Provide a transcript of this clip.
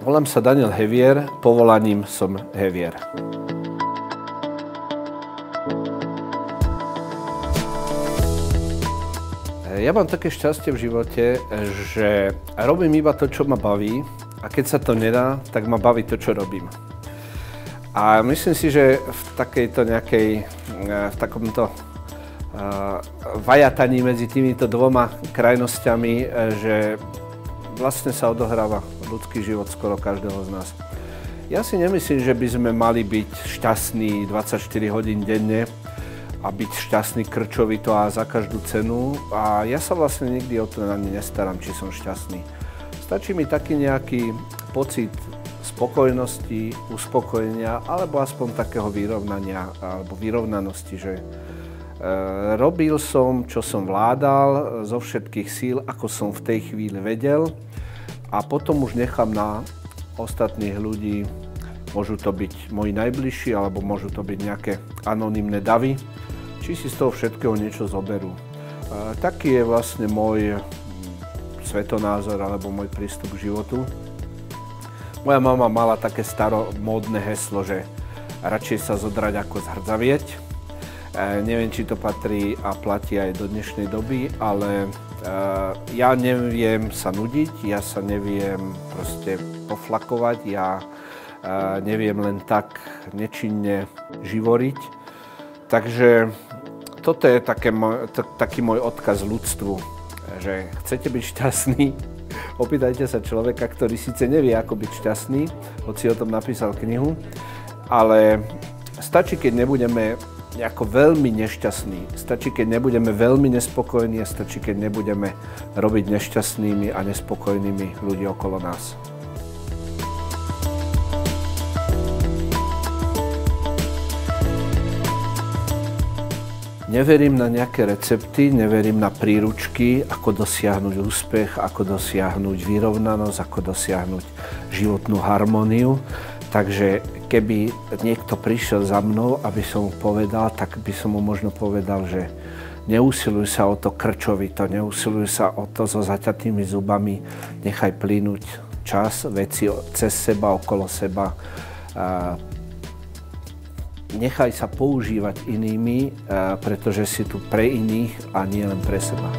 Volám sa Daniel Hevier, povolaním som Hevier. Ja mám také šťastie v živote, že robím iba to, čo ma baví, a keď sa to nedá, tak ma baví to, čo robím. A myslím si, že v takejto nejakej, v takomto vajataní medzi týmito dvoma krajnosťami, že vlastne sa odohráva ľudský život skoro každého z nás. Ja si nemyslím, že by sme mali byť šťastní 24 hodín denne a byť šťastný krčovito a za každú cenu. A ja sa vlastne nikdy o to ani nestaram, či som šťastný. Stačí mi taký nejaký pocit spokojnosti, uspokojenia, alebo aspoň takého vyrovnania alebo vyrovnanosti, že robil som, čo som vládal zo všetkých síl, ako som v tej chvíli vedel, a potom už nechám na ostatných ľudí, môžu to byť moji najbližší, alebo môžu to byť nejaké anonymné davy, či si z toho všetkého niečo zoberú. Taký je vlastne môj svetonázor alebo môj prístup k životu. Moja mama mala také staromódne heslo, že radšej sa zodrať ako zhrdzavieť. Neviem, či to patrí a platí aj do dnešnej doby, ale ja neviem sa nudiť, ja sa neviem proste poflakovať, ja neviem len tak nečinne živoriť. Takže toto je taký môj odkaz ľudstvu, že chcete byť šťastní, opýtajte sa človeka, ktorý síce nevie, ako byť šťastný, hoci o tom napísal knihu, ale stačí, keď nebudeme ako veľmi nešťastní, stačí, keď nebudeme veľmi nespokojní, a stačí, keď nebudeme robiť nešťastnými a nespokojnými ľudí okolo nás. Neverím na nejaké recepty, neverím na príručky, ako dosiahnuť úspech, ako dosiahnuť vyrovnanosť, ako dosiahnuť životnú harmóniu. Takže keby niekto prišiel za mnou, aby som mu povedal, tak by som mu možno povedal, že neusiluj sa o to krčovito, neusiluj sa o to so zaťatými zubami, nechaj plynúť čas, veci cez seba, okolo seba. Nechaj sa používať inými, pretože si tu pre iných a nie len pre seba.